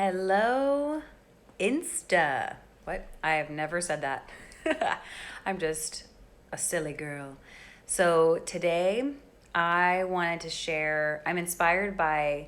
Hello, Insta. What? I have never said that. I'm just a silly girl. So today I wanted to share, I'm inspired by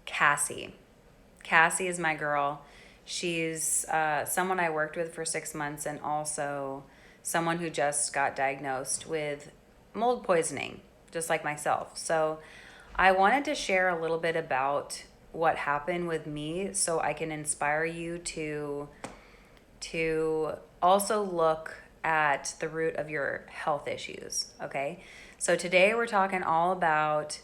Cassie. Cassie is my girl. She's someone I worked with for 6 months and also someone who just got diagnosed with mold poisoning, just like myself. So I wanted to share a little bit about what happened with me so I can inspire you to also look at the root of your health issues, okay? So today we're talking all about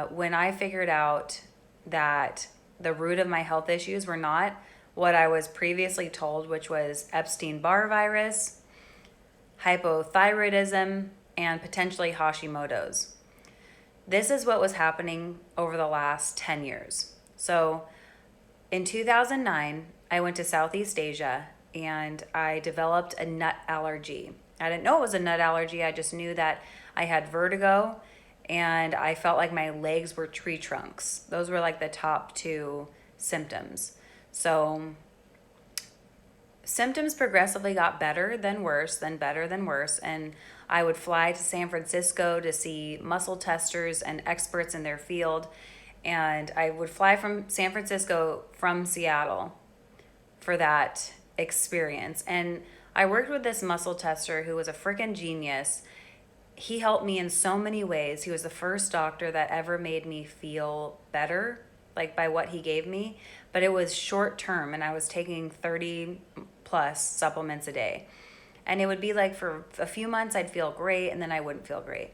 when I figured out that the root of my health issues were not what I was previously told, which was Epstein-Barr virus, hypothyroidism, and potentially Hashimoto's. This is what was happening over the last 10 years. So in 2009, I went to Southeast Asia and I developed a nut allergy. I didn't know it was a nut allergy. I just knew that I had vertigo and I felt like my legs were tree trunks. Those were like the top two symptoms. So symptoms progressively got better than worse, then better than worse. And I would fly to San Francisco to see muscle testers and experts in their field. And I would fly from San Francisco from Seattle for that experience. And I worked with this muscle tester who was a freaking genius. He helped me in so many ways. He was the first doctor that ever made me feel better, like by what he gave me. But it was short term, and I was taking 30 plus supplements a day. And it would be like for a few months, I'd feel great, and then I wouldn't feel great.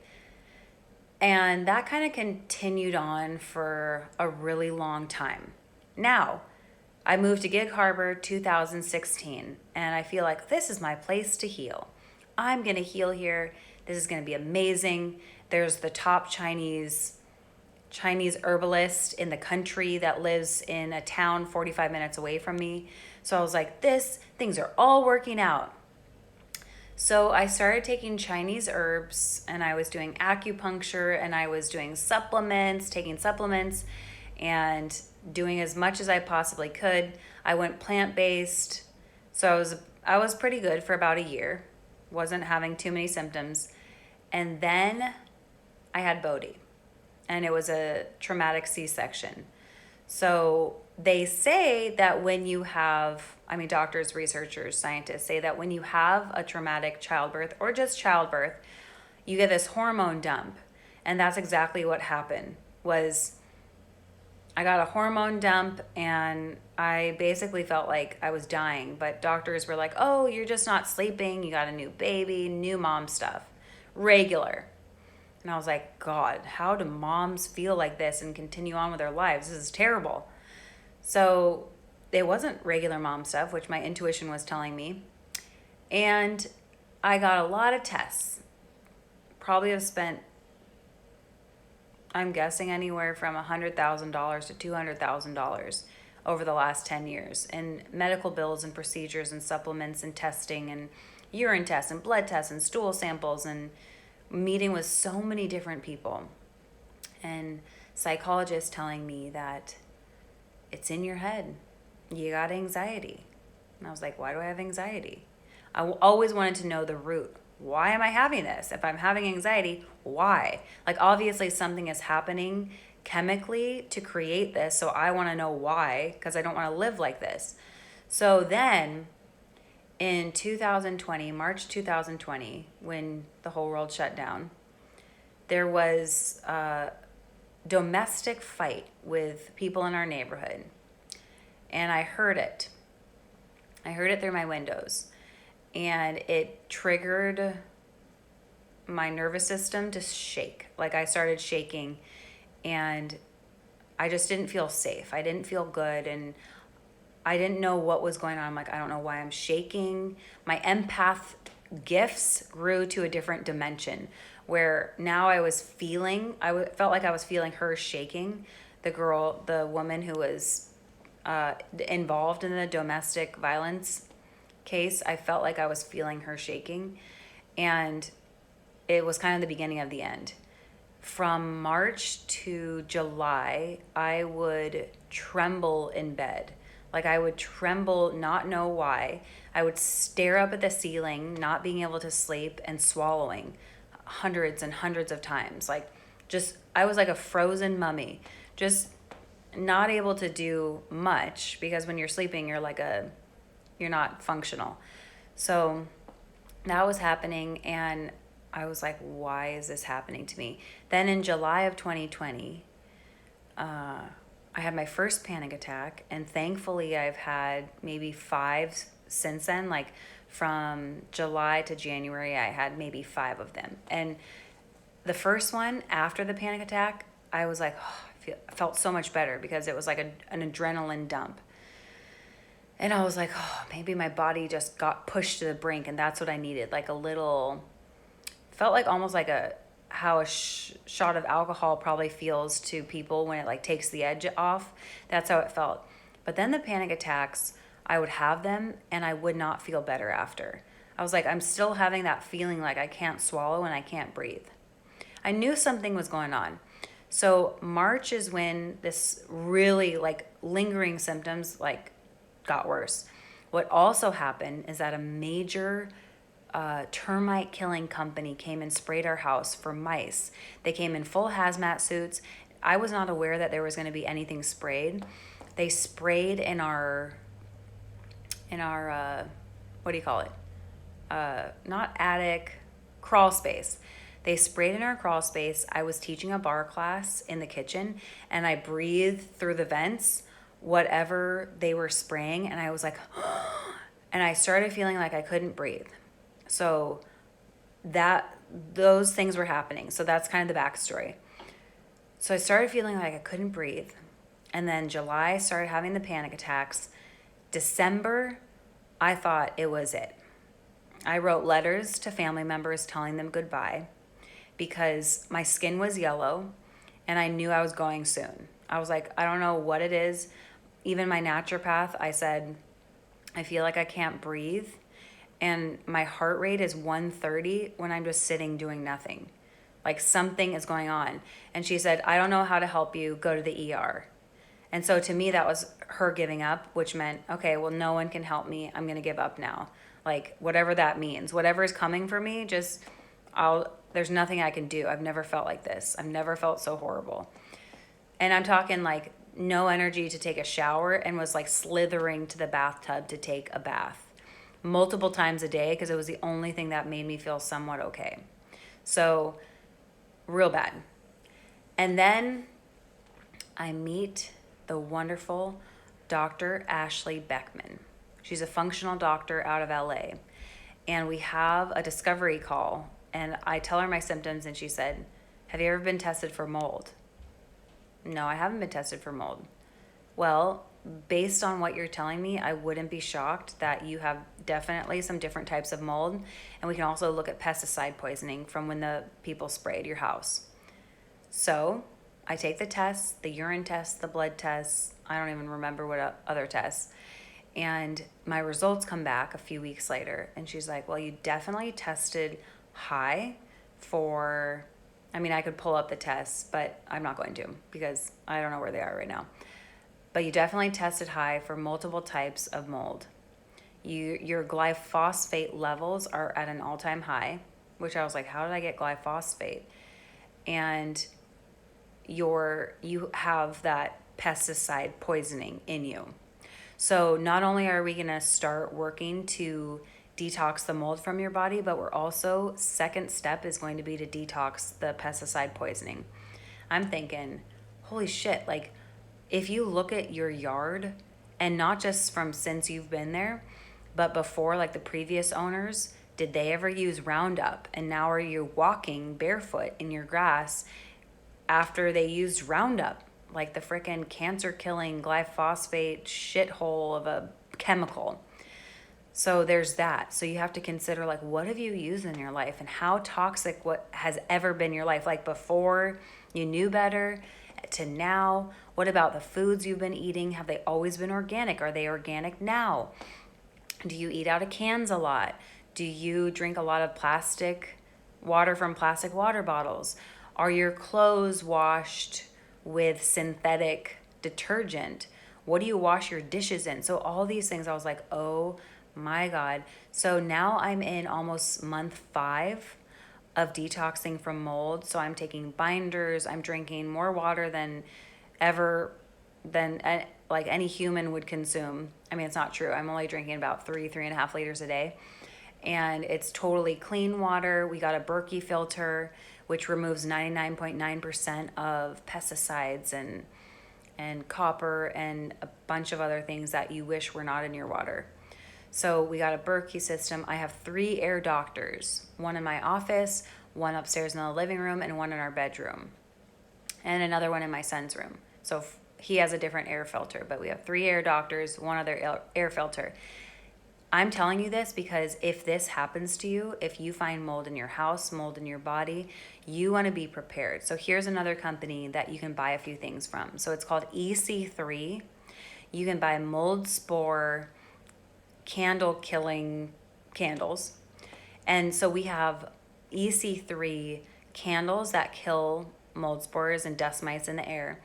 And that kind of continued on for a really long time. Now, I moved to Gig Harbor 2016, and I feel like this is my place to heal. I'm going to heal here. This is going to be amazing. There's the top Chinese herbalist in the country that lives in a town 45 minutes away from me. So I was like, things are all working out. So I started taking Chinese herbs and I was doing acupuncture and I was doing supplements, taking supplements and doing as much as I possibly could. I went plant-based. So I was pretty good for about a year. Wasn't having too many symptoms. And then I had Bodhi. And it was a traumatic C-section. So they say that when you have, doctors, researchers, scientists say that when you have a traumatic childbirth or just childbirth, you get this hormone dump. And that's exactly what happened. I got a hormone dump and I basically felt like I was dying. But doctors were like, oh, you're just not sleeping. You got a new baby, new mom stuff. Regular. And I was like, God, how do moms feel like this and continue on with their lives? This is terrible. So it wasn't regular mom stuff, which my intuition was telling me. And I got a lot of tests. Probably have spent, I'm guessing, anywhere from $100,000 to $200,000 over the last 10 years in medical bills and procedures and supplements and testing and urine tests and blood tests and stool samples and meeting with so many different people and psychologists telling me that it's in your head. You got anxiety. And I was like, why do I have anxiety? I always wanted to know the root. Why am I having this? If I'm having anxiety, why? Like, obviously something is happening chemically to create this. So I want to know why, because I don't want to live like this. So then in 2020, March 2020, when the whole world shut down, there was a domestic fight with people in our neighborhood. And I heard it. I heard it through my windows. And it triggered my nervous system to shake. Like, I started shaking and I just didn't feel safe. I didn't feel good. And I didn't know what was going on. I'm like, I don't know why I'm shaking. My empath gifts grew to a different dimension where now I felt like I was feeling her shaking. The woman who was involved in the domestic violence case, I felt like I was feeling her shaking. And it was kind of the beginning of the end. from March to July, I would tremble in bed. Like I would tremble, not know why. I would stare up at the ceiling, not being able to sleep, and swallowing hundreds and hundreds of times. Like just, I was like a frozen mummy, just not able to do much because when you're sleeping, you're not functional. So that was happening, and I was like, why is this happening to me? Then in July of 2020, I had my first panic attack, and thankfully I've had maybe 5 since then. Like from July to January, I had maybe 5 of them. And the first one after the panic attack, I was like, oh, I felt so much better because it was like an adrenaline dump. And I was like, oh, maybe my body just got pushed to the brink, and that's what I needed. Like a little, felt like almost like how a shot of alcohol probably feels to people when it like takes the edge off. That's how it felt. But then the panic attacks, I would have them and I would not feel better after. I was like, I'm still having that feeling like I can't swallow and I can't breathe. I knew something was going on. So March is when this really like lingering symptoms like got worse. What also happened is that a major termite killing company came and sprayed our house for mice. They came in full hazmat suits. I was not aware that there was going to be anything sprayed. They sprayed in our what do you call it? Not attic, crawl space. They sprayed in our crawl space. I was teaching a bar class in the kitchen, and I breathed through the vents whatever they were spraying, and I was like, and I started feeling like I couldn't breathe. So those things were happening. So that's kind of the backstory. So I started feeling like I couldn't breathe. And then July, I started having the panic attacks. December, I thought it was it. I wrote letters to family members telling them goodbye because my skin was yellow and I knew I was going soon. I was like, I don't know what it is. Even my naturopath, I said, I feel like I can't breathe. And my heart rate is 130 when I'm just sitting doing nothing. Like something is going on. And she said, I don't know how to help you. Go to the ER. And so to me, that was her giving up, which meant, okay, well, no one can help me. I'm going to give up now. Like whatever that means, whatever is coming for me, there's nothing I can do. I've never felt like this. I've never felt so horrible. And I'm talking like no energy to take a shower, and was like slithering to the bathtub to take a bath multiple times a day because it was the only thing that made me feel somewhat okay. So real bad. And then I meet the wonderful Dr. Ashley Beckman. She's a functional doctor out of LA. And we have a discovery call, and I tell her my symptoms, and she said, have you ever been tested for mold? No, I haven't been tested for mold. Well, based on what you're telling me, I wouldn't be shocked that you have definitely some different types of mold. And we can also look at pesticide poisoning from when the people sprayed your house. So I take the tests, the urine tests, the blood tests. I don't even remember what other tests. And my results come back a few weeks later. And she's like, well, you definitely tested high for, I could pull up the tests, but I'm not going to because I don't know where they are right now. But you definitely tested high for multiple types of mold. Your glyphosate levels are at an all-time high, which I was like, how did I get glyphosate? And you have that pesticide poisoning in you. So not only are we going to start working to detox the mold from your body, but we're also, second step is going to be to detox the pesticide poisoning. I'm thinking, holy shit, like if you look at your yard, and not just from since you've been there, but before, like the previous owners, did they ever use Roundup? And now are you walking barefoot in your grass after they used Roundup? Like the frickin' cancer-killing glyphosate shithole of a chemical. So there's that. So you have to consider, like, what have you used in your life and how toxic what has ever been your life? Like before you knew better to now. What about the foods you've been eating? Have they always been organic? Are they organic now? Do you eat out of cans a lot? Do you drink a lot of water from plastic water bottles? Are your clothes washed with synthetic detergent? What do you wash your dishes in? So all these things, I was like, oh my God. So now I'm in almost month 5 of detoxing from mold. So I'm taking binders. I'm drinking more water than ever, than like any human would consume. I mean, it's not true. I'm only drinking about 3.5 liters a day. And it's totally clean water. We got a Berkey filter, which removes 99.9% of pesticides and copper and a bunch of other things that you wish were not in your water. So we got a Berkey system. I have 3 air doctors, one in my office, one upstairs in the living room, and one in our bedroom, and another one in my son's room. So he has a different air filter, but we have 3 air doctors, one other air filter. I'm telling you this because if this happens to you, if you find mold in your house, mold in your body, you want to be prepared. So here's another company that you can buy a few things from. So it's called EC3. You can buy mold spore candle killing candles. And so we have EC3 candles that kill mold spores and dust mites in the air.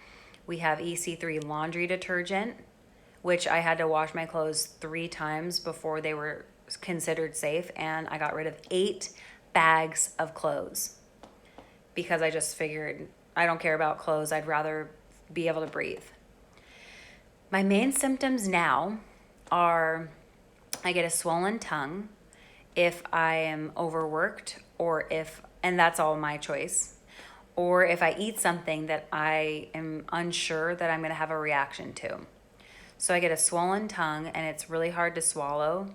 We have EC3 laundry detergent, which I had to wash my clothes 3 times before they were considered safe. And I got rid of 8 bags of clothes because I just figured I don't care about clothes. I'd rather be able to breathe. My main symptoms now are I get a swollen tongue if I am overworked and that's all my choice, or if I eat something that I am unsure that I'm going to have a reaction to. So I get a swollen tongue and it's really hard to swallow,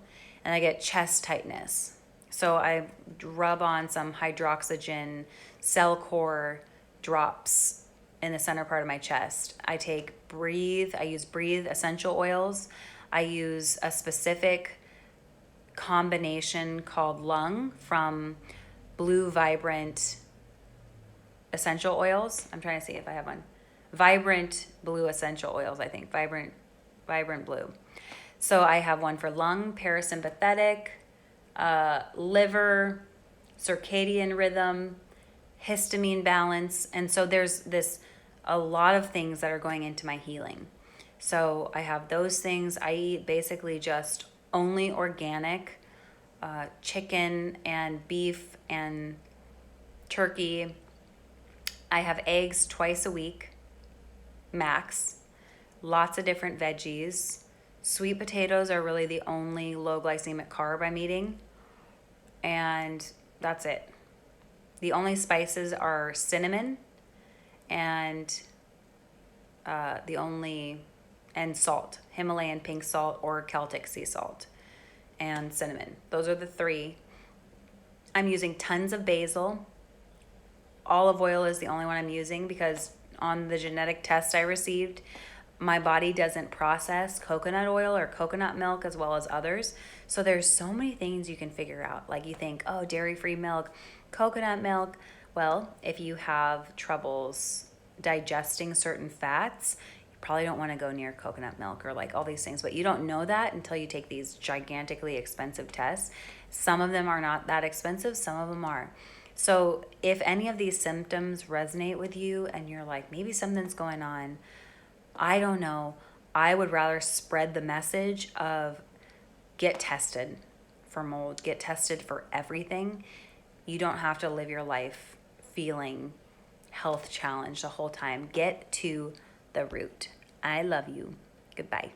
and I get chest tightness. So I rub on some hydroxygen Cellcore drops in the center part of my chest. I use Breathe essential oils. I use a specific combination called Lung from Blue Vibrant essential oils. I'm trying to see if I have one. Vibrant Blue essential oils, I think. Vibrant Blue. So I have one for lung, parasympathetic, liver, circadian rhythm, histamine balance. And so there's a lot of things that are going into my healing. So I have those things. I eat basically just only organic chicken and beef and turkey. I have eggs twice a week, max. Lots of different veggies. Sweet potatoes are really the only low glycemic carb I'm eating. And that's it. The only spices are cinnamon and salt, Himalayan pink salt or Celtic sea salt, and cinnamon. Those are the 3. I'm using tons of basil. Olive oil is the only one I'm using because on the genetic test I received, my body doesn't process coconut oil or coconut milk as well as others. So there's so many things you can figure out. Like you think, oh, dairy-free milk, coconut milk. Well, if you have troubles digesting certain fats, you probably don't want to go near coconut milk or like all these things. But you don't know that until you take these gigantically expensive tests. Some of them are not that expensive, some of them are. So if any of these symptoms resonate with you and you're like, maybe something's going on, I don't know, I would rather spread the message of get tested for mold, get tested for everything. You don't have to live your life feeling health challenged the whole time. Get to the root. I love you. Goodbye.